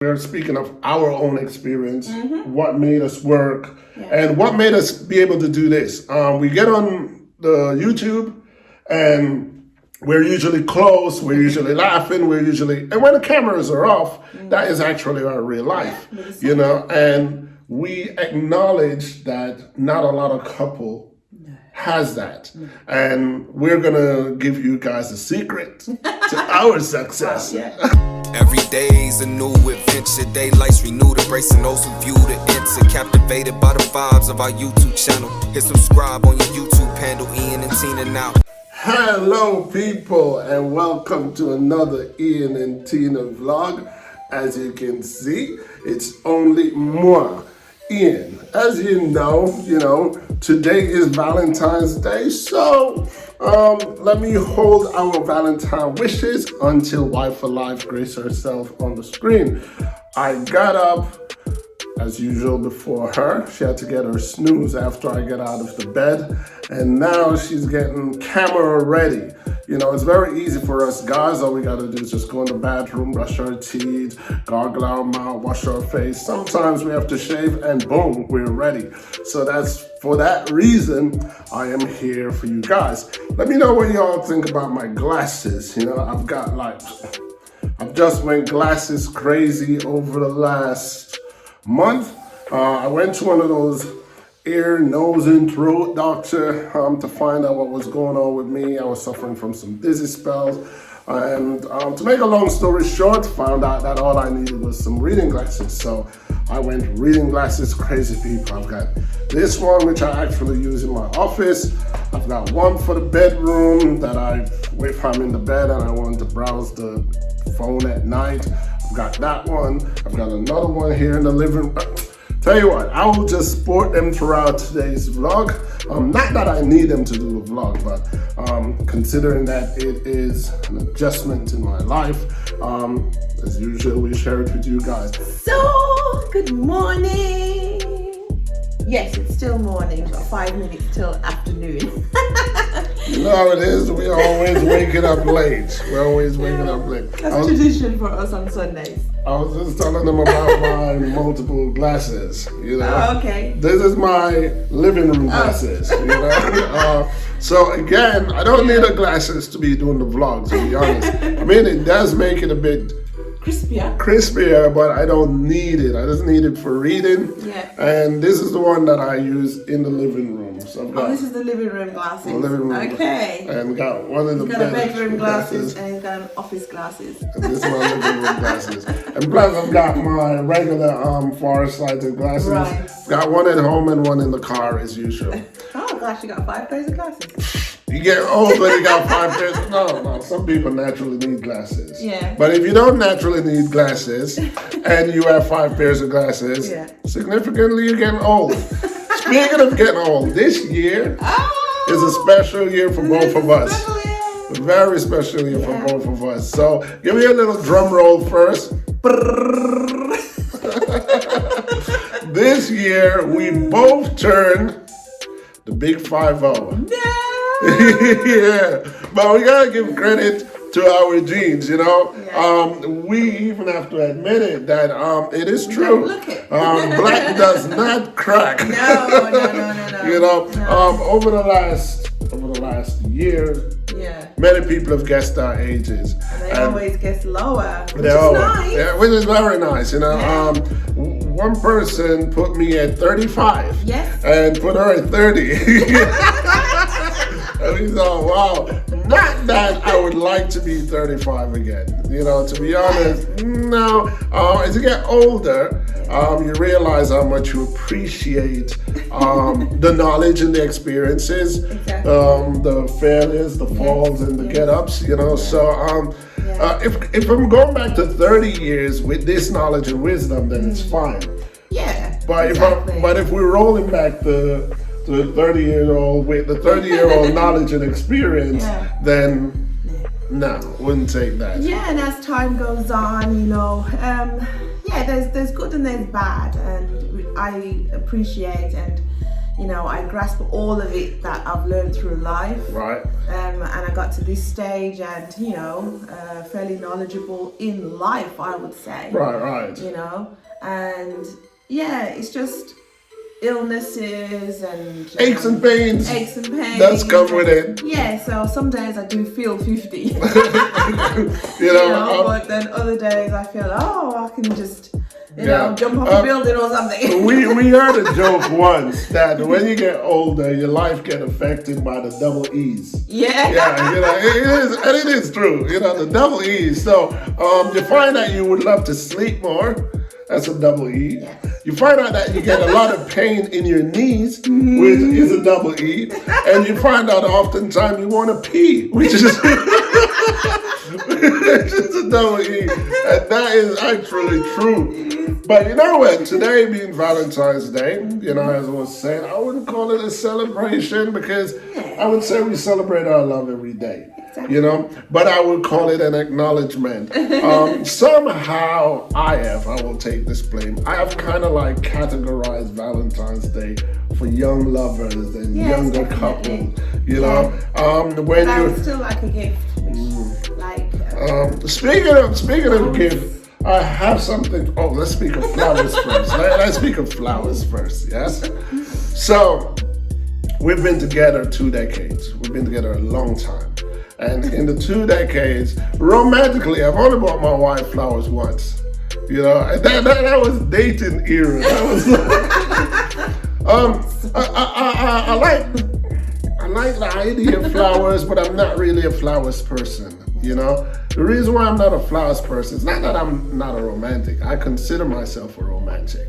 We're speaking of our own experience, what made us work, and what made us be able to do this. We get on the YouTube, and we're usually close, we're usually laughing, and when the cameras are off, that is actually our real life, and we acknowledge that not a lot of couple has that. And we're gonna give you guys a secret to our success. Every day's a new adventure, daylights renewed, embracing those who view the enter, captivated by the vibes of our YouTube channel. Hit subscribe on your YouTube handle, Ian and Tina now. Hello people, and welcome to another Ian and Tina vlog. As you can see, it's only moi, Ian. As you know, today is Valentine's Day, so let me hold our Valentine wishes until Wife for Life grace herself on the screen. I got up as usual before her. She had to get her snooze after I get out of the bed, and now she's getting camera ready. It's very easy for us guys. All we gotta do is just go in the bathroom, brush our teeth, gargle our mouth, wash our face. Sometimes we have to shave, and boom, we're ready. So that's for that reason I am here for you guys. Let me know what y'all think about my glasses. I've just went glasses crazy over the last month. I went to one of those ear, nose, and throat doctor to find out what was going on with me. I was suffering from some dizzy spells. And to make a long story short, found out that all I needed was some reading glasses. So I went reading glasses crazy, people. I've got this one, which I actually use in my office. I've got one for the bedroom that if I'm in the bed and I want to browse the phone at night. I've got that one. I've got another one here in the living room. Tell you what, I will just sport them throughout today's vlog. Not that I need them to do the vlog, but considering that it is an adjustment in my life, as usual, we share it with you guys. So, good morning. Yes, it's still morning, but 5 minutes till afternoon. You know how it is, we're always waking up late. We're always waking up late. That's tradition for us on Sundays. I was just telling them about my multiple glasses, Oh, okay. This is my living room glasses, So again, I don't need the glasses to be doing the vlogs, to be honest. I mean, it does make it a bit crispier, but I don't need it. I just need it for reading. Yeah. And this is the one that I use in the living room. So I've got this is the living room glasses. The living room. Okay. And got one in the he's got a bedroom glasses and he's got an office glasses. And this is my living room glasses. And plus I've got my regular far-sighted glasses. Right. Got one at home and one in the car as usual. Oh gosh, you got 5 pairs of glasses. You get old when you got 5 pairs. No. Some people naturally need glasses. Yeah. But if you don't naturally need glasses and you have 5 pairs of glasses, significantly you're getting old. Speaking of getting old, this year is a special year for both of us. A very special year for both of us. So give me a little drum roll first. This year we both turned the big 5-0. Yeah, but we gotta give credit to our genes, we even have to admit it that it is true. Black does not crack. No. Over the last year, many people have guessed our ages. They always guess lower, which is nice. Yeah, which is very nice, One person put me at 35. Yes. And put her at 30. And we thought, wow, not that I would like to be 35 again. To be honest, no. As you get older, you realize how much you appreciate the knowledge and the experiences, the failures, the falls, and the get-ups, So if I'm going back to 30 years with this knowledge and wisdom, then it's fine. Yeah. But if we're rolling back the 30-year-old with the 30-year-old knowledge and experience, then no, wouldn't take that. Yeah, and as time goes on, there's good and there's bad, and I appreciate and I grasp all of it that I've learned through life. Right. And I got to this stage and, fairly knowledgeable in life, I would say. Right. And yeah, it's just illnesses and aches and pains. That's come with it. Yeah, so some days I do feel 50. But then other days I feel, I can just jump off a building or something. we heard a joke once that when you get older, your life get affected by the double E's. Yeah. It is true. The double E's. So you find that you would love to sleep more. That's a double E. Yes. You find out that you get a lot of pain in your knees, which is a double E. And you find out oftentimes you want to pee, which is a double E. And that is actually true. But you know what? Today being Valentine's Day, as I was saying, I wouldn't call it a celebration because I would say we celebrate our love every day. Exactly. But I would call it an acknowledgement. Somehow I will take this blame. I have kind of like categorized Valentine's Day for young lovers and younger couples. When I you would still like a gift. Speaking of gift, I have something. Oh, let's speak of flowers first. Let's speak of flowers first. Yes. So we've been together 2 decades. We've been together a long time. And in the 2 decades, romantically, I've only bought my wife flowers once. That was dating era. That was I like the idea of flowers, but I'm not really a flowers person. The reason why I'm not a flowers person is not that I'm not a romantic. I consider myself a romantic.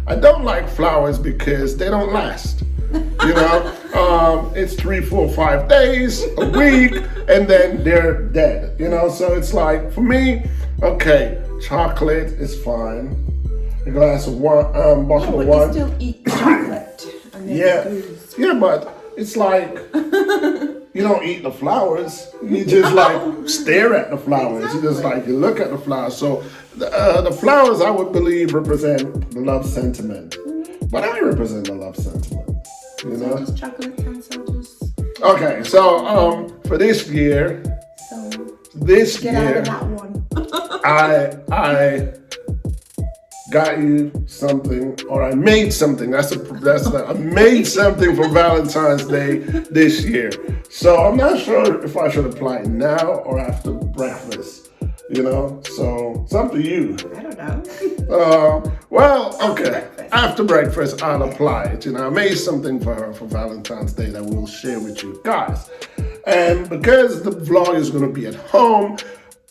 I don't like flowers because they don't last. It's 3, 4, 5 days, a week, and then they're dead. So it's like, for me, okay, chocolate is fine. A glass of wine, bottle of wine. You still eat chocolate. Yeah, but it's like, you don't eat the flowers. You just stare at the flowers. Exactly. You just you look at the flowers. So the flowers, I would believe, represent the love sentiment. But I represent the love sentiment. So just chocolate cancel, just... Okay, so for this year, get out of that one. I got you something, or I made something. I made something for Valentine's Day this year. So I'm not sure if I should apply it now or after breakfast. So it's up to you. I don't know. Okay. After breakfast, I'll apply it. I made something for her for Valentine's Day that we'll share with you guys. And because the vlog is going to be at home,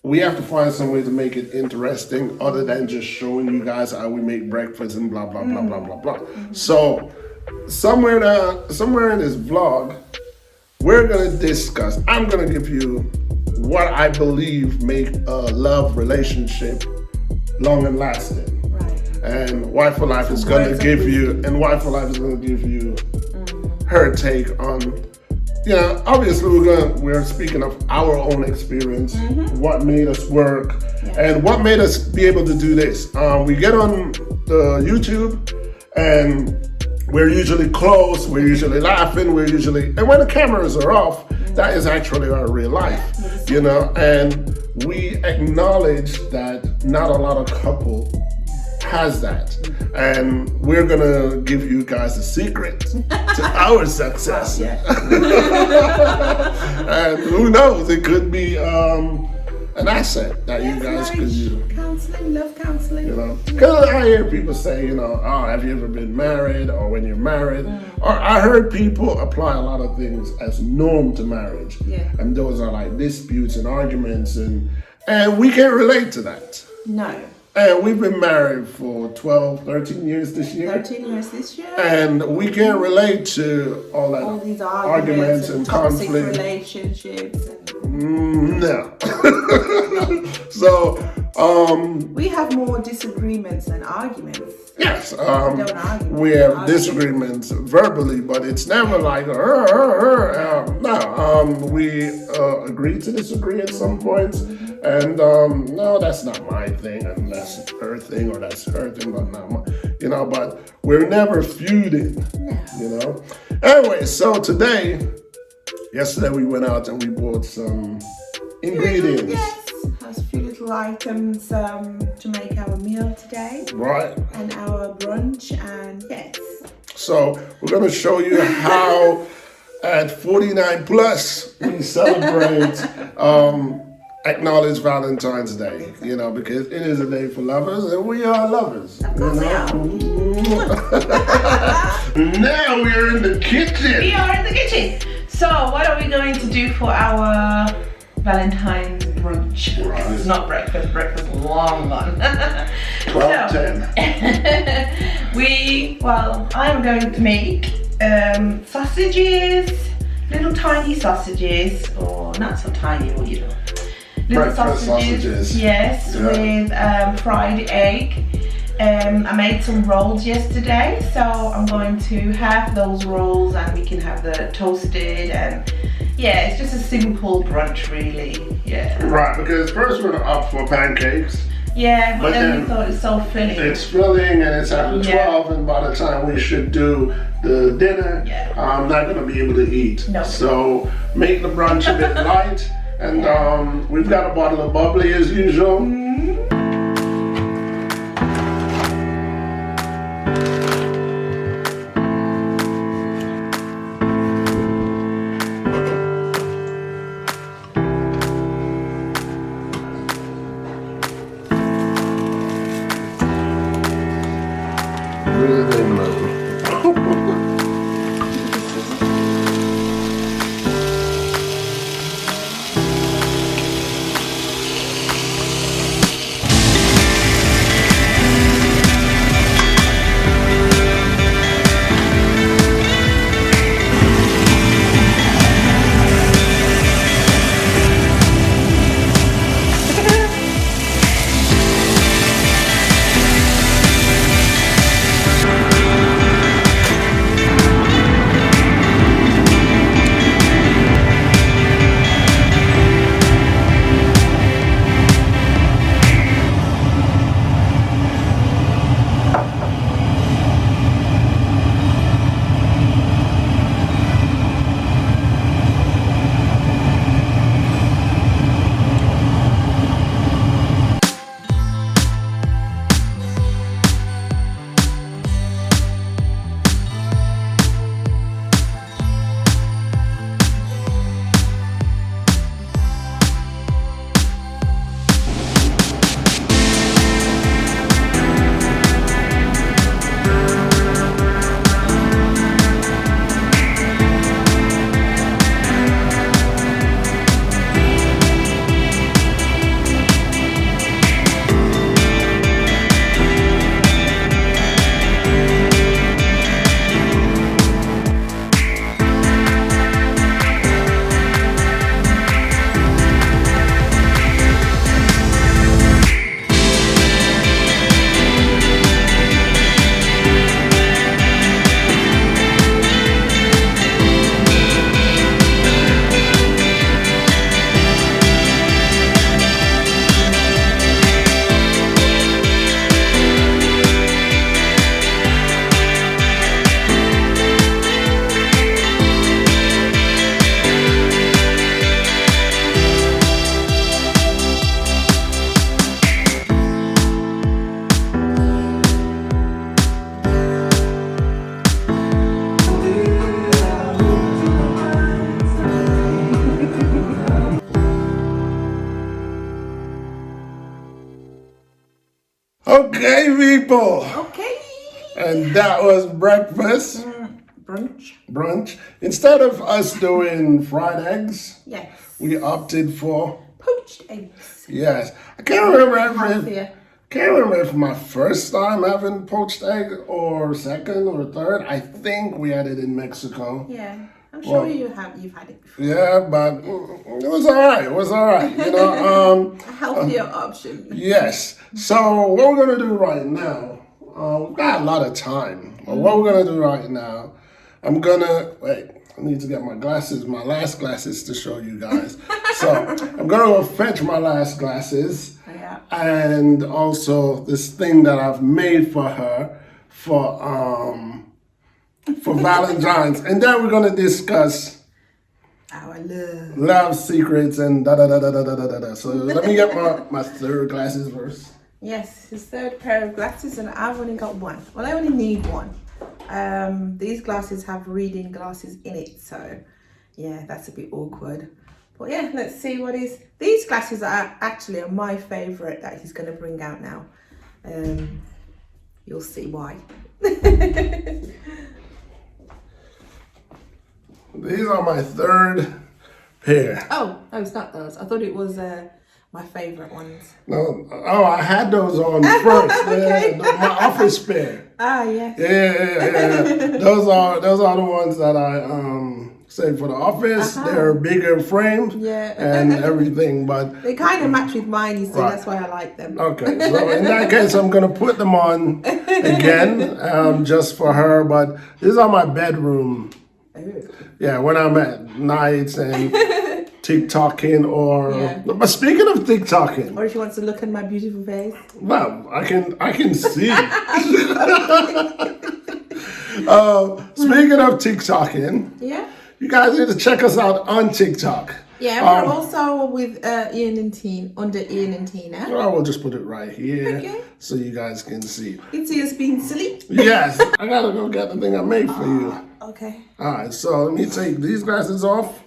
we have to find some way to make it interesting other than just showing you guys how we make breakfast and blah, blah, blah, blah, blah, blah. So somewhere in this vlog, we're going to discuss, I'm going to give you what I believe make a love relationship long and lasting. Right. And Wife for Life is going to give you, her take on, obviously we're speaking of our own experience, what made us work, and what made us be able to do this. We get on the YouTube and we're usually close, we're usually laughing, and when the cameras are off, that is actually our real life, and we acknowledge that not a lot of couple has that. And we're gonna give you guys a secret to our success. And who knows, it could be an asset that you guys could use. Counseling, love counseling. Because I hear people say, have you ever been married, or when you're married? Or I heard people apply a lot of things as norm to marriage. Yeah. And those are like disputes and arguments, and we can't relate to that. No. And we've been married for 12, 13 years this year. 13 years this year. And we can't relate to all these arguments and toxic conflict. Relationships. No. So, we have more disagreements than arguments. yes, We don't argue. we have disagreements verbally, but it's never like, we agree to disagree at some points. And no, that's not my thing, and that's her thing, or that's her thing, but not mine. but we're never feuding, Anyway, so yesterday we went out and we bought some ingredients. Yes, has a few little items to make our meal today. Right. And our brunch, and yes. So we're going to show you how at 49 plus we celebrate acknowledge Valentine's Day, because it is a day for lovers and we are lovers. Of course we are. Now we're in the kitchen. We are in the kitchen. So what are we going to do for our Valentine's brunch? Right. It's not breakfast is long gone. 12:10. I'm going to make sausages, little tiny sausages, or not so tiny, little Breakfast sausages. Yes, with fried egg. I made some rolls yesterday, so I'm going to have those rolls and we can have the toasted, and it's just a simple brunch really. Right, because first we're up for pancakes. Yeah, but then we thought it's so filling. It's filling and it's after 12, and by the time we should do the dinner, I'm not going to be able to eat. No. So make the brunch a bit light, and we've got a bottle of bubbly as usual. Okay, people. Okay. And that was breakfast. Brunch. Instead of us doing fried eggs, we opted for poached eggs. Yes. I can't remember if my first time having poached egg or second or third. I think we had it in Mexico. Yeah. I'm sure you've had it before. Yeah, but it was all right. A healthier option. Yes. So what we're gonna do right now, we've got a lot of time. But what we're gonna do right now, I need to get my glasses, my last glasses to show you guys. So I'm gonna go fetch my last glasses. Yeah. And also this thing that I've made for her for Valentines, and then we're gonna discuss our love. Love secrets and da da da da da da da da. So let me get my third glasses first. Yes, his third pair of glasses, and I've only got one. Well, I only need one. These glasses have reading glasses in it, so yeah, that's a bit awkward. But yeah, let's see what is. These glasses are actually my favourite that he's going to bring out now. You'll see why. These are my third pair. Oh, no, it's not those. I thought it was my favourite ones. No, oh, I had those on first. Okay. My office pair. Ah, yes. Yeah. Those are the ones that I saved for the office. They're bigger framed and everything, but they kind of match with mine, you see. Right. That's why I like them. Okay, so in that case, I'm gonna put them on again, just for her. But these are my bedroom. Yeah, when I'm at nights and TikToking but speaking of TikToking, or if she wants to look at my beautiful face. well, I can see. Speaking of TikToking, Yeah. you guys need to check us out on TikTok. Yeah, we're also with Ian and Tina, under Ian and Tina. I will just put it right here Okay. so you guys can see. You can see us being silly. Yes, I gotta go get the thing I made for you. Okay. All right, so let me take these glasses off.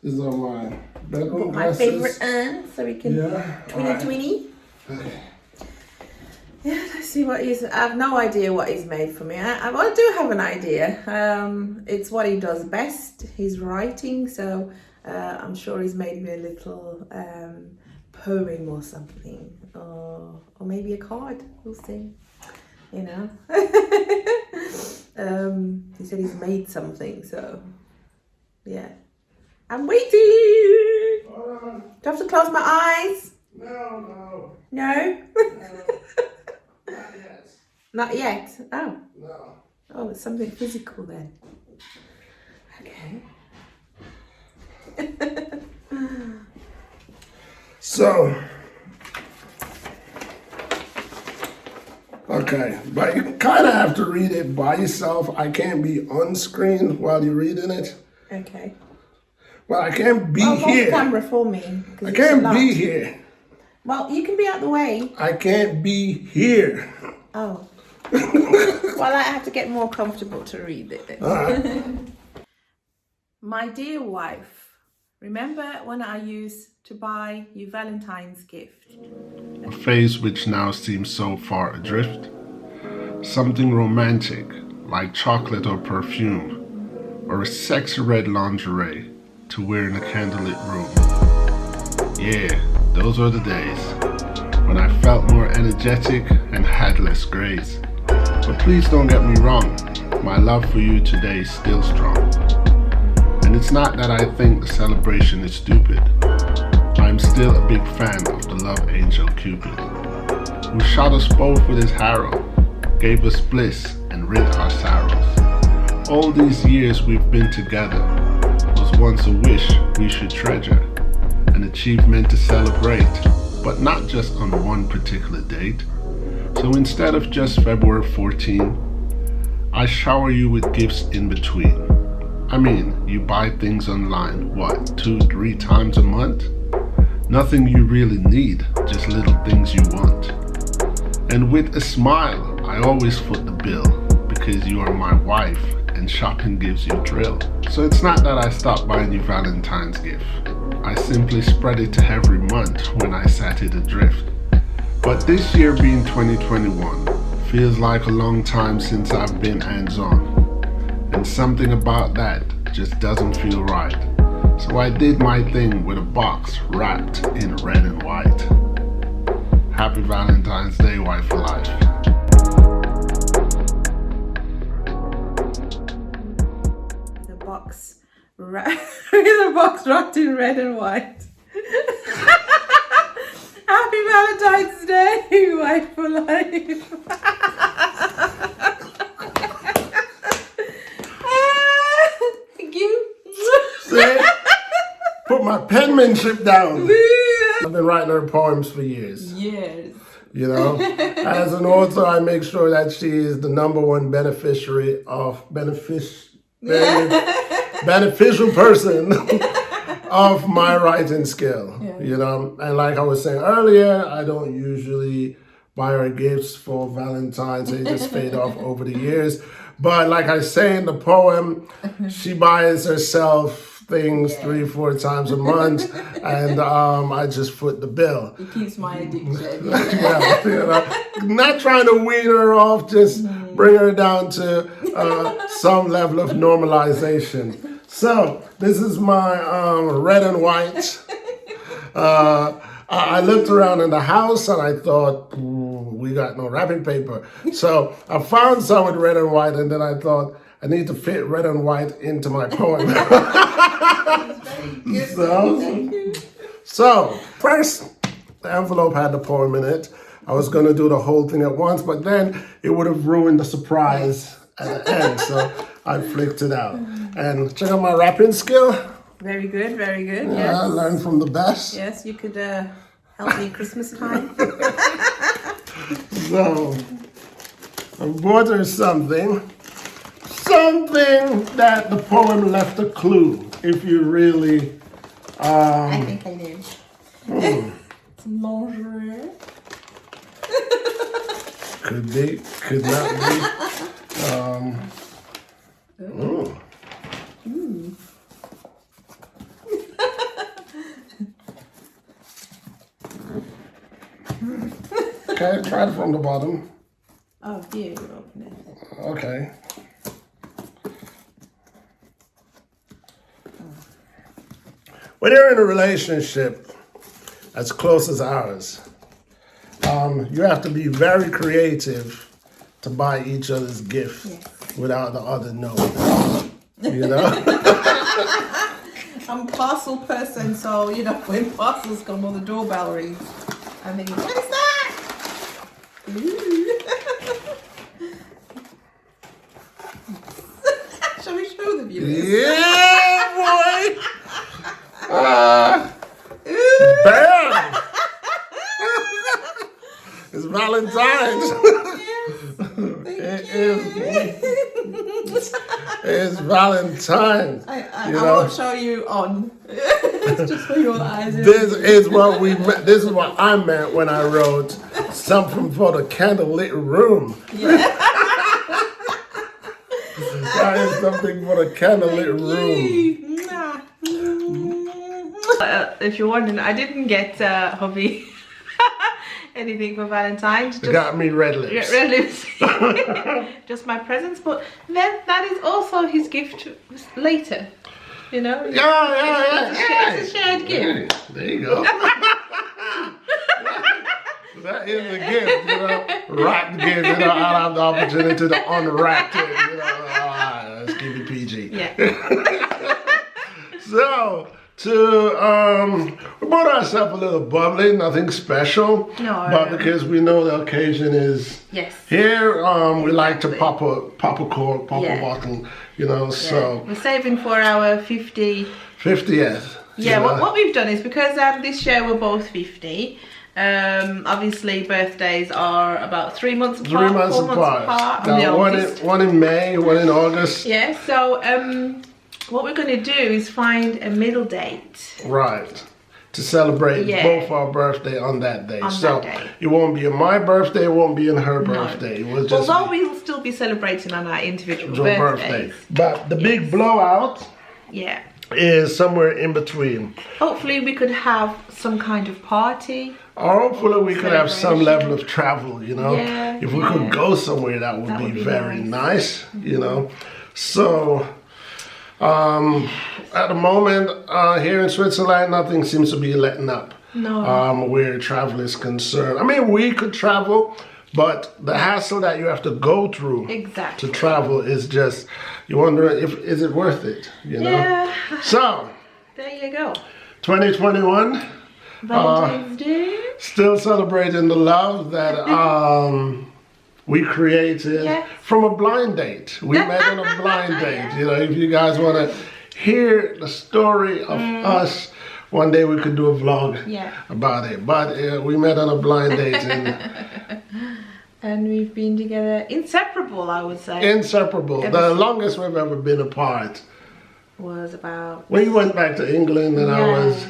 These are my bedroom My glasses. favourite so we can twinny. Okay. Yeah, let's see what he's. I have no idea what he's made for me. I do have an idea. It's what he does best. He's writing, so I'm sure he's made me a little poem or something, or maybe a card. We'll see. You know. He said he's made something, so yeah. I'm waiting. Hold on. Do I have to close my eyes? No. No. Not yet. Not yet. Oh. No. Oh, it's something physical then. Okay. So, okay, but you kind of have to read it by yourself. I can't be on screen while you're reading it. Okay. Well, I can't be Hold here. the camera for me. I can't be here. Well, you can be out the way. I can't be here. Oh. Well, I have to get more comfortable to read it then. My dear wife, remember when I used to buy you Valentine's gift? A phase which now seems so far adrift. Something romantic, like chocolate or perfume, or a sexy red lingerie to wear in a candlelit room. Yeah, those were the days when I felt more energetic and had less grace. But please don't get me wrong, my love for you today is still strong. And it's not that I think the celebration is stupid. I'm still a big fan of the love angel Cupid, who shot us both with his arrow, gave us bliss and rid our sorrows. All these years we've been together was once a wish we should treasure, an achievement to celebrate, but not just on one particular date. So instead of just February 14, I shower you with gifts in between. I mean, you buy things online, what, 2-3 times a month? Nothing you really need, just little things you want. And with a smile, I always foot the bill, because you are my wife and shopping gives you thrill. So it's not that I stopped buying you Valentine's gift. I simply spread it to every month when I sat it adrift. But this year being 2021 feels like a long time since I've been hands-on. And something about that just doesn't feel right. So I did my thing with a box wrapped in red and white. Happy Valentine's Day, wife for life. The box wrapped in red and white. Happy Valentine's Day, wife for life. Thank you. See? Put my penmanship down. I've been writing her poems for years. Yes. You know, as an author, I make sure that she is the #1 beneficiary of beneficial person of my writing skill. You know, and like I was saying earlier, I don't usually buy her gifts for Valentine's. They just fade off over the years. But like I say in the poem, she buys herself things 3-4 times a month, and I just foot the bill. It keeps my addiction. Yeah, you know, not trying to wean her off, just bring her down to some level of normalization. So this is my red and white. I looked around in the house and I thought, we got no wrapping paper. So I found some with red and white, and then I thought, I need to fit red and white into my poem. So first, the envelope had the poem in it. I was going to do the whole thing at once, but then it would have ruined the surprise at the end. So I flicked it out. And check out my wrapping skill. Very good, very good. Yeah, Yes. I learned from the best. Yes, you could help me Christmas time. So I bought her something that the poem left a clue. If you really, I think I did. It's lingerie. could be, could not be. Okay, try it from the bottom. Oh, dear, you opened it. Okay. When you're in a relationship as close as ours, you have to be very creative to buy each other's gifts without the other knowing. You know? I'm a parcel person, so, you know, when parcels come on the doorbell rings, I'm thinking, what is that? Shall we show the viewers? Yeah, boy! Bam! It's Valentine's. It's Valentine's. I won't show you on. It's just for your eyes. This is what we. This is what I meant when I wrote something for the candlelit room. That is something for the candlelit room. If you're wondering, I didn't get hubby anything for Valentine's. Just got me red lips. Red lips. Just my presents, but then that is also his gift later. You know? Yeah. It's a shared gift. There you go. That is a gift, you know. Wrapped gift, you know. I'll have the opportunity to unwrap it, you know. Let's keep it PG. Yeah. So, we bought ourselves a little bubbly, nothing special. No. But because we know the occasion is here, we like to pop a bottle, you know, so. We're saving for our 50th. Yeah, what we've done is, because this year we're both 50, obviously birthdays are about 3 months apart. 3 months apart. Now, one in May, one in August. Yeah, so what we're going to do is find a middle date. Right. To celebrate both our birthday on that day. It won't be in my birthday, it won't be in her birthday. It will just although we'll still be celebrating on our individual birthdays. But the big blowout is somewhere in between. Hopefully we could have some kind of party. Or hopefully we could have some level of travel, you know. Yeah, if we could go somewhere, that would be very nice, you know. So, at the moment, here in Switzerland, nothing seems to be letting up. No. Where travel is concerned. I mean, we could travel, but the hassle that you have to go through to travel is just, you wonder is it worth it, you know? Yeah. So, there you go. 2021. Valentine's Day. Still celebrating the love that we created from a blind date. We met on a blind date. You know, if you guys want to hear the story of us one day we could do a vlog Yeah. about it. But we met on a blind date. And we've been together inseparable, I would say. Inseparable. Ever The since. longest we've ever been apart. Was about When you went back to England and I was...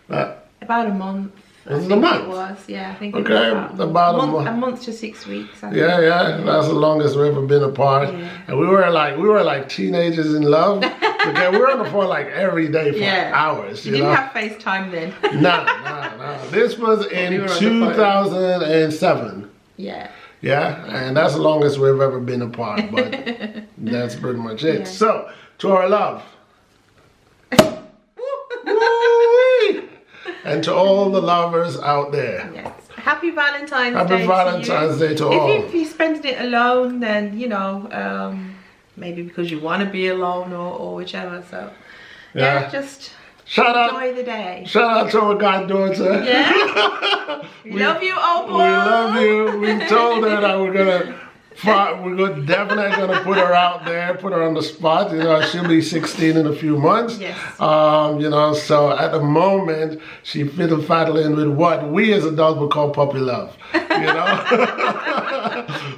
about a month. Was I it a think month? It was, yeah. I think Okay, it was about a month. A month to 6 weeks. I think. Yeah, that's the longest we've ever been apart. Yeah. And we were like teenagers in love. Okay, we were on the phone like every day for hours. You You didn't know? have FaceTime then. No. This was in We were on the phone. 2007. Yeah. Yeah, and that's the longest we've ever been apart, but that's pretty much it. Yeah. So, to our love. Woo-wee. And to all the lovers out there. Yes. Happy Valentine's Day. Happy Valentine's Day to all. If you're spending it alone, then you know, maybe because you want to be alone or whichever. So yeah, just Shout enjoy the day. Shout out to our goddaughter. Yeah. we love you, Opal. We love you. We told her that we're definitely gonna put her out there, put her on the spot. You know, she'll be 16 in a few months. Yes. You know, so at the moment she's fiddle-faddling with what we as adults would call puppy love. You know.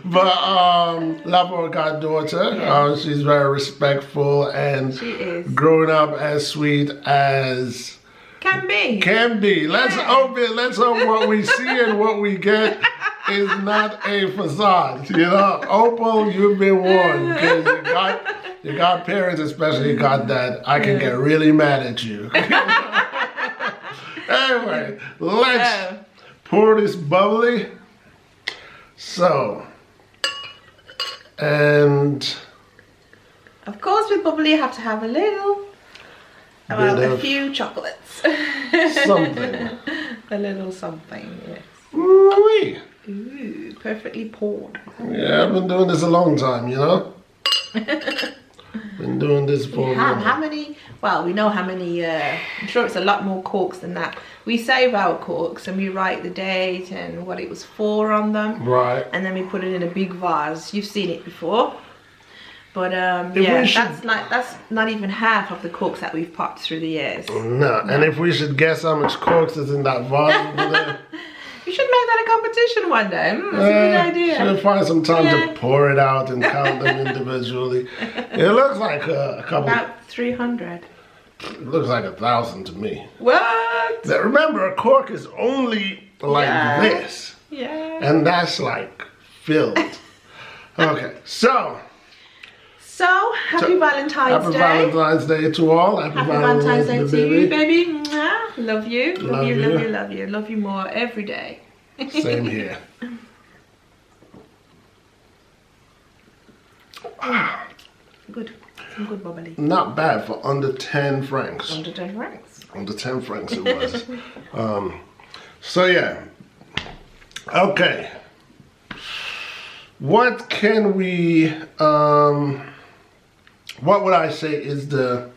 But love our goddaughter. She's very respectful and She is. growing up as sweet as Can be. can be. Let's hope what we see and what we get is not a facade. You know, Opal, you've been warned because you got parents, especially you got that. I can get really mad at you. Anyway, let's pour this bubbly. So, and Of course, with bubbly, you have to have a few chocolates. something. A little something, yes. Ooh-wee. Ooh, perfectly poured. Yeah, I've been doing this a long time, you know? Been doing this for a How while. many? Well, we know how many. I'm sure it's a lot more corks than that. We save our corks and we write the date and what it was for on them, Right. and then we put it in a big vase. You've seen it before, but If yeah, we should- that's not even half of the corks that we've popped through the years. No, and if we should guess how much corks is in that vase over there, You should make that a competition one day. That's a good idea. should find some time Yeah. to pour it out and count them individually. It looks like a couple. About 300. It looks like 1,000 to me. What? Now, remember, a cork is only like Yeah. this, Yeah. and that's like filled. Okay, so. Happy Valentine's Happy Day. Valentine's Day to all. Happy Happy Valentine's Day to baby. you, baby. Mwah. Love you. Love Love you, you. love you, love you. Love you more every day. Same here. Good. Some good bubbly. Not bad for under 10 francs. Under 10 francs. Under 10 francs it was. So yeah. Okay. What can we, what would I say is the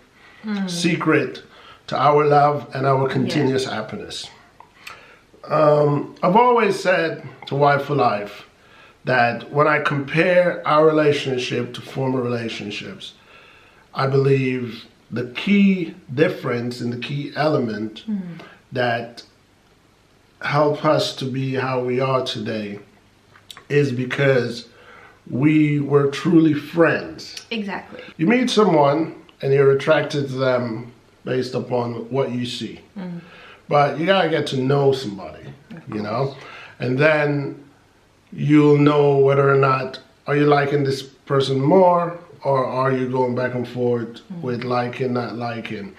secret to our love and our continuous happiness? I've always said to Wife for Life that when I compare our relationship to former relationships, I believe the key difference and the key element that help us to be how we are today is because we were truly friends. Exactly. You meet someone and you're attracted to them based upon what you see. But you gotta get to know somebody, you know? And then you'll know whether or not, are you liking this person more, or are you going back and forth with liking, not liking?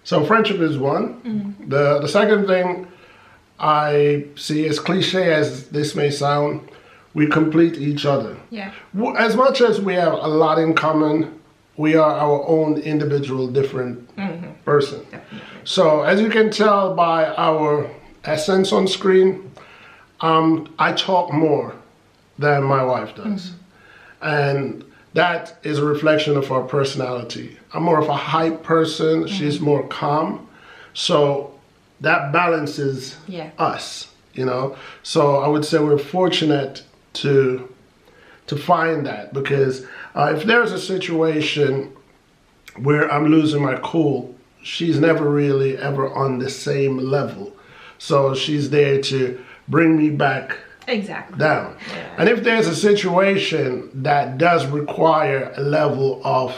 So friendship is one. The second thing I see, as cliche as this may sound, we complete each other. Yeah. As much as we have a lot in common, we are our own individual different person. So as you can tell by our essence on screen, I talk more than my wife does. And that is a reflection of our personality. I'm more of a hype person, she's more calm. So that balances us, you know? So I would say we're fortunate to find that, because if there's a situation where I'm losing my cool, she's never really ever on the same level. So she's there to bring me back Exactly. down. Yeah. And if there's a situation that does require a level of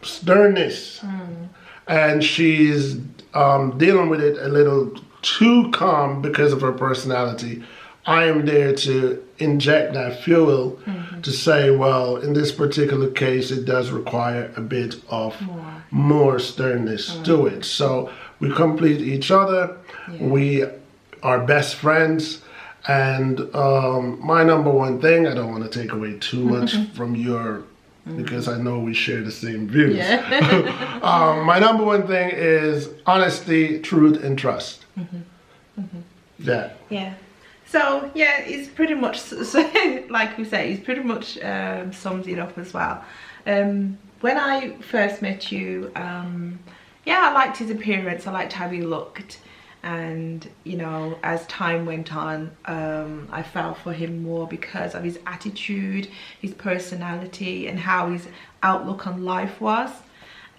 sternness, and she's dealing with it a little too calm because of her personality, I am there to inject that fuel to say, well, in this particular case, it does require a bit of more sternness to it. So we complete each other. Yeah. We are best friends. And my number one thing, I don't want to take away too much from your, because I know we share the same views. Yeah. My number one thing is honesty, truth, and trust. Yeah. Yeah. So yeah, it's pretty much like we say, it's pretty much sums it up as well. When I first met you, yeah, I liked his appearance. I liked how he looked, and you know, as time went on, I fell for him more because of his attitude, his personality, and how his outlook on life was.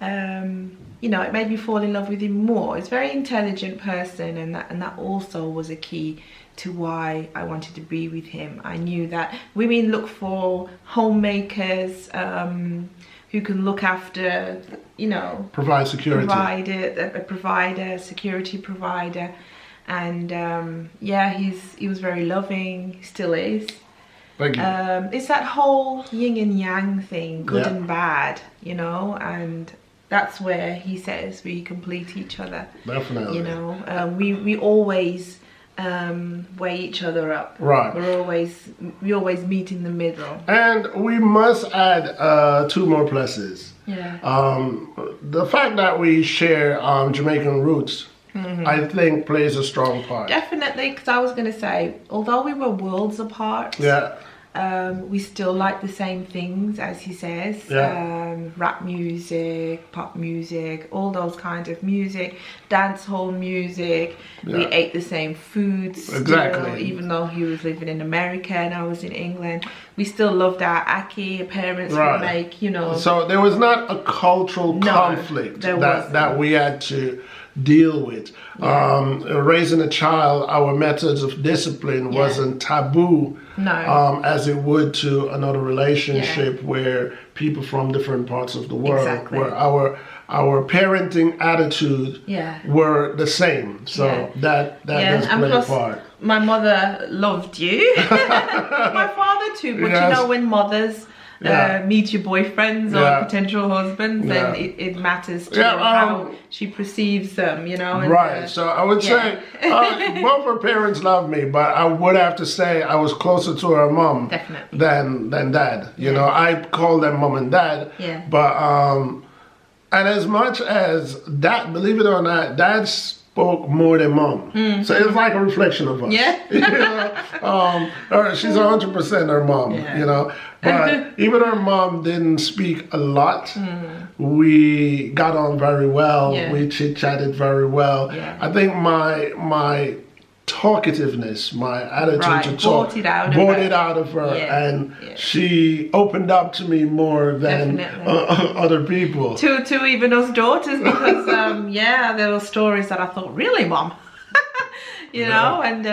You know, it made me fall in love with him more. He's a very intelligent person, and that also was a key to why I wanted to be with him. I knew that women look for homemakers who can look after, you know, Provide security. a provider, security provider, and yeah, he was very loving. He still is. Thank you. It's that whole yin and yang thing, good Yeah. and bad, you know, and that's where he says we complete each other. Definitely. You know, we always weigh each other up. Right. We always meet in the middle. And we must add two more pluses. Yeah. The fact that we share Jamaican roots, I think, plays a strong part. Definitely, because I was going to say, although we were worlds apart, Yeah. we still like the same things, as he says. Yeah. Rap music, pop music, all those kinds of music, dance hall music. We Yeah. ate the same foods still, Exactly. even though he was living in America and I was in England. We still loved our ackee. Parents Right. would make, you know. So there was not a cultural No, conflict there wasn't. that we had to deal with. Raising a child, our methods of discipline Yeah. wasn't taboo No. as it would to another relationship where people from different parts of the world, Exactly. where our parenting attitude Yeah. were the same. So Yeah. that does and play a plus, part. my mother loved you. My father too, but Yes. you know, when mothers Yeah. meet your boyfriends Yeah. or potential husbands, then Yeah. it matters to Yeah, how she perceives them, you know. And, Right, so I would say both her parents loved me, but I would have to say I was closer to her mom Definitely. than dad. You know, I call them mom and dad. Yeah. But and as much as that, believe it or not, dad spoke more than mom. So it's like a reflection of us. Yeah. You know, she's 100% her mom. Yeah. You know, but even her mom didn't speak a lot. We got on very well. Yeah. We chit-chatted very well. Yeah. I think my talkativeness, my attitude Right, to talk, brought it out of brought her. it out of her, Yeah, and yeah. she opened up to me more than Definitely. other people. to even us daughters, because yeah, there were stories that I thought, really, mom? You know, and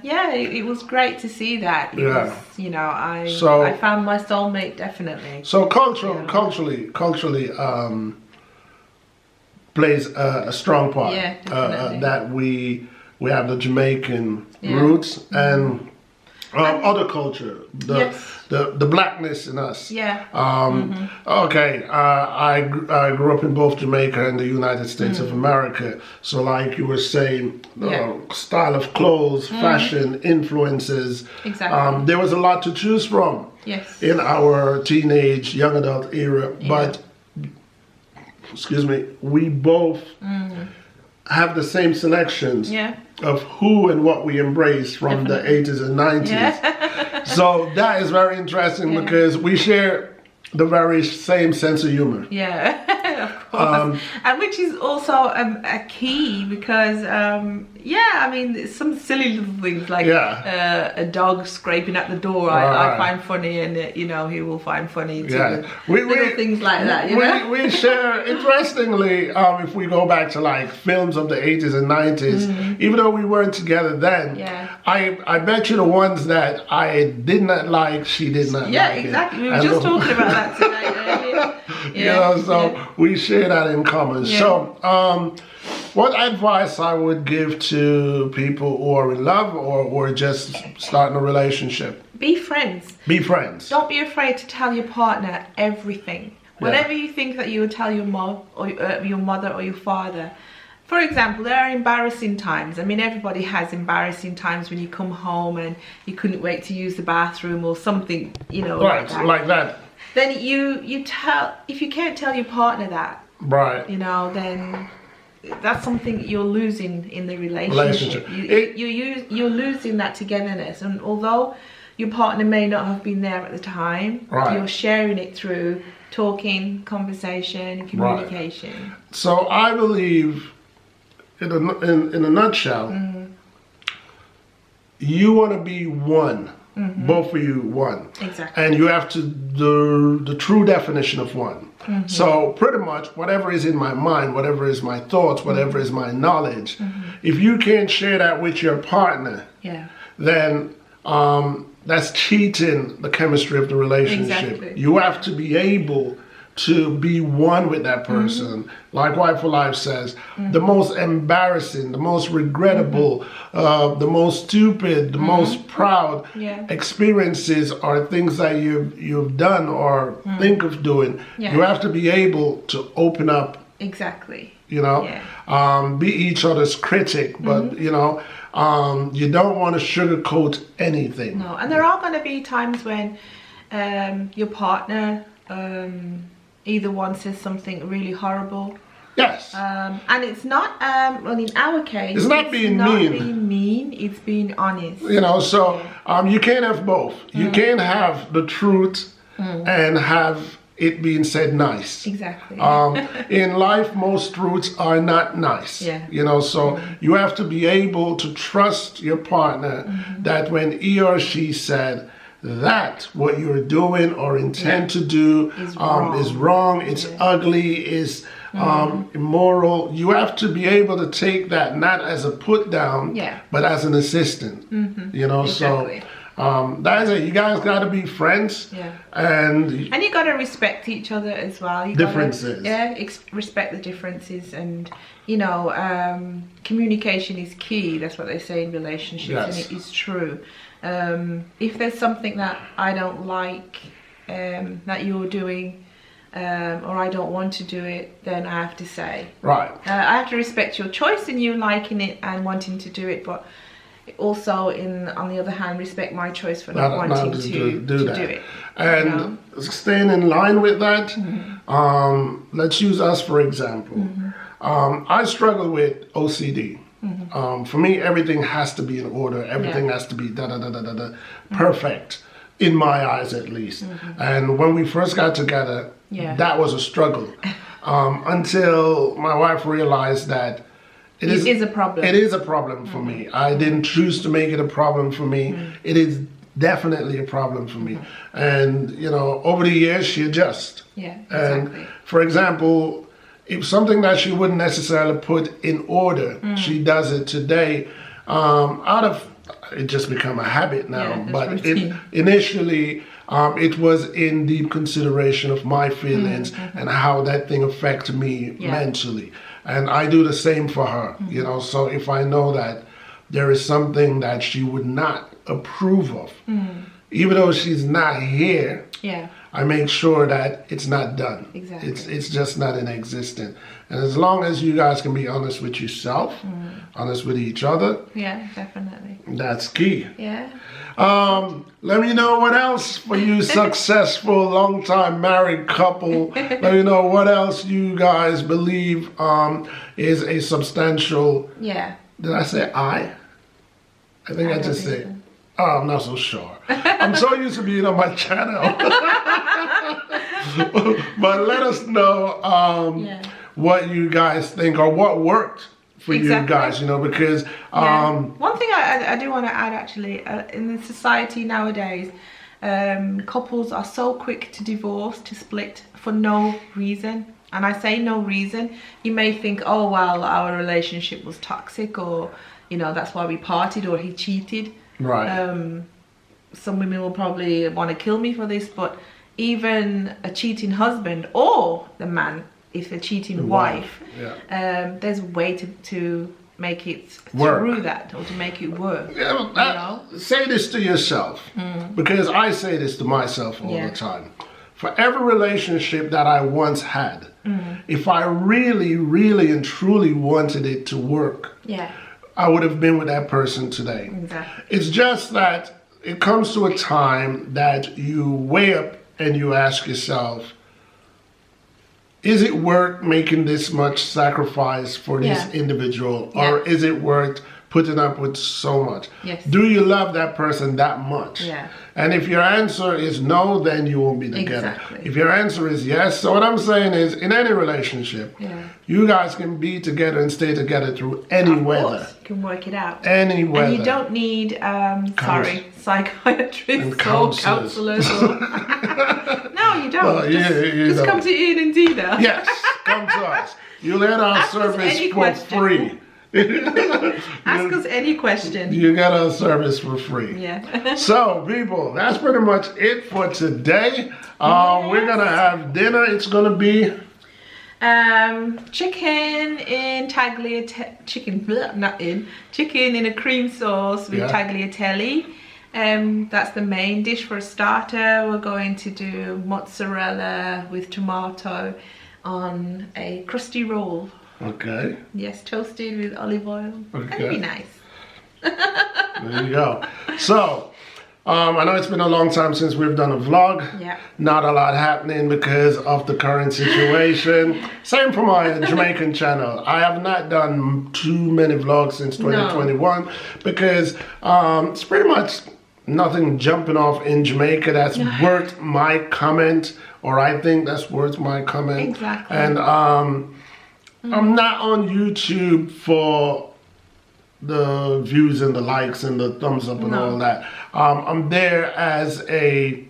yeah, it was great to see that. It Yeah. was, you know, I So- found my soulmate, definitely. So culturally, plays a strong part. Yeah, definitely. That we have the Jamaican Yeah. roots and other culture, Yes. the blackness in us. Yeah. Okay, I grew up in both Jamaica and the United States of America. So like you were saying, Yeah. style of clothes, fashion, influences. Exactly. There was a lot to choose from Yes. in our teenage, young adult era. But, excuse me, we both have the same selections Yeah. of who and what we embrace from the 80s and 90s. Yeah. So that is very interesting because we share the very same sense of humor. Yeah. Of course. And which is also a key because, I mean, some silly little things like a dog scraping at the door I find funny, and he will find funny too. Yeah. Little things like that, We share, interestingly, if we go back to like films of the 80s and 90s, even though we weren't together then, I bet you the ones that I did not like, she did not like. Yeah, exactly. We were just talking about that today earlier. We share that in common. Yeah. So, what advice I would give to people who are in love or just starting a relationship? Be friends. Be friends. Don't be afraid to tell your partner everything. Whatever you think that you would tell your mom or your mother or your father. For example, there are embarrassing times. I mean, everybody has embarrassing times when you come home and you couldn't wait to use the bathroom or something, Right, like that. Then you tell, if you can't tell your partner that, right, then that's something you're losing in the relationship. You're losing that togetherness, and although your partner may not have been there at the time, you're sharing it through talking, conversation, communication. Right. So I believe, in a nutshell, you want to be one. Both of you one. Exactly. And you have to the true definition of one. So pretty much whatever is in my mind, whatever is my thoughts, whatever is my knowledge, if you can't share that with your partner, then that's cheating the chemistry of the relationship. Exactly. You have to be able to be one with that person. Like Wife for Life says, the most embarrassing, the most regrettable, the most stupid, the most proud experiences are things that you've done or think of doing. You have to be able to open up. Exactly. Be each other's critic, but you don't want to sugarcoat anything. No, and there are going to be times when your partner either one says something really horrible. Yes. And it's not, well, in our case, it's not being mean, it's being honest. So you can't have both. You can't have the truth and have it being said nice. Exactly. In life, most truths are not nice. So you have to be able to trust your partner that when he or she said, that what you're doing or intend to do is wrong, it's ugly, is immoral. You have to be able to take that not as a put down, but as an assistant. Exactly. So that is it. You guys got to be friends, and you got to respect each other as well. Differences. Respect the differences, and communication is key. That's what they say in relationships, and it is true. If there's something that I don't like that you're doing, or I don't want to do it, then I have to say. Right. I have to respect your choice in you liking it and wanting to do it, but also, on the other hand, respect my choice for not wanting to do it. And staying in line with that, let's use us for example. I struggle with OCD. For me, everything has to be in order. Everything has to be perfect, in my eyes at least. And when we first got together, that was a struggle. Until my wife realized that it is a problem. It is a problem for me. I didn't choose to make it a problem for me. It is definitely a problem for me. And over the years, she adjusts. And for example, if something that she wouldn't necessarily put in order, she does it today. It just become a habit now. But initially, it was in deep consideration of my feelings and how that thing affects me mentally. And I do the same for her. So if I know that there is something that she would not approve of, even though she's not here, I make sure that it's not done. Exactly. It's just not in existence. And as long as you guys can be honest with yourself, honest with each other. Yeah, definitely. That's key. Yeah. Let me know what else for you successful, long-time married couple. Let me know what else you guys believe is a substantial... Did I say I think I just said... Oh, I'm not so sure. I'm so used to being on my channel. But let us know what you guys think or what worked for you guys, you know, because one thing I do want to add actually, in the society nowadays, couples are so quick to divorce, to split for no reason. And I say no reason. You may think, oh well, our relationship was toxic, or you know, that's why we parted, or he cheated. Right. Some women will probably want to kill me for this, but even a cheating husband or the man, if a cheating wife, there's a way to make it work through that, or to make it work. Yeah, say this to yourself, because I say this to myself all the time. For every relationship that I once had, if I really, really and truly wanted it to work, I would have been with that person today. Exactly. It's just that it comes to a time that you weigh up and you ask yourself, is it worth making this much sacrifice for this individual, or is it worth putting up with so much? Yes. Do you love that person that much? Yeah. And if your answer is no, then you won't be together. Exactly. If your answer is yes, so what I'm saying is, in any relationship, you guys can be together and stay together through any weather. You can work it out. Any weather. And you don't need, psychiatrists or counselors. No, you don't. Well, just come to Ian and Dina. Yes, come to us. You'll get our service for free. Ask us any question. You get our service for free. Yeah. So, people, that's pretty much it for today. We're gonna have dinner. It's gonna be chicken in chicken in a cream sauce with tagliatelle. That's the main dish for a starter. We're going to do mozzarella with tomato on a crusty roll. okay. Yes, toasted with olive oil. Okay. That'd be nice. There you go. So, I know it's been a long time since we've done a vlog. Yeah. Not a lot happening because of the current situation. Same for my Jamaican channel. I have not done too many vlogs since 2021 because it's pretty much nothing jumping off in Jamaica that's worth my comment, or I think that's worth my comment. Exactly. And I'm not on YouTube for the views and the likes and the thumbs up and all that. I'm there as a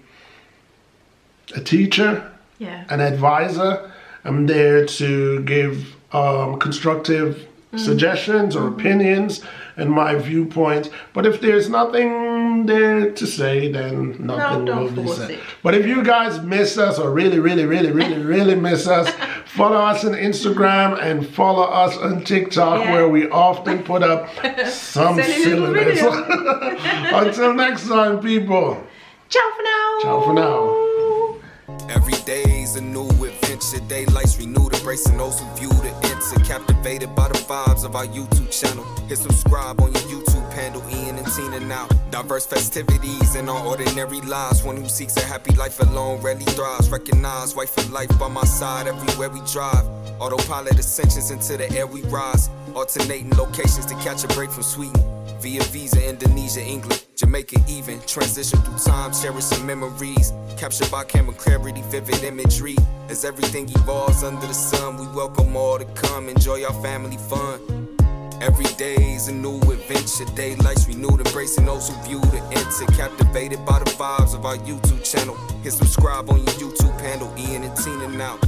teacher, an advisor. I'm there to give constructive suggestions or opinions and my viewpoint. But if there's nothing there to say, then nothing will be said. But if you guys miss us, or really, really, really, really, really miss us, follow us on Instagram and follow us on TikTok, where we often put up some silliness. Until next time, people. Ciao for now. Ciao for now. Every day's a new adventure. Daylights renewed, embracing those who view the enter. Captivated by the vibes of our YouTube channel. Hit subscribe on your YouTube handle, Ian and Tina now. Diverse festivities in our ordinary lives. One who seeks a happy life alone rarely thrives. Recognize wife for life by my side everywhere we drive. Autopilot ascensions into the air we rise. Alternating locations to catch a break from Sweden. Via visa, Indonesia, England, Jamaica even. Transition through time, cherishing memories. Captured by camera clarity, vivid imagery. As everything evolves under the sun, we welcome all to come. Enjoy our family fun. Every day's a new adventure. Daylights renewed, embracing those who view the enter. Captivated by the vibes of our YouTube channel. Hit subscribe on your YouTube handle, Ian and Tina now.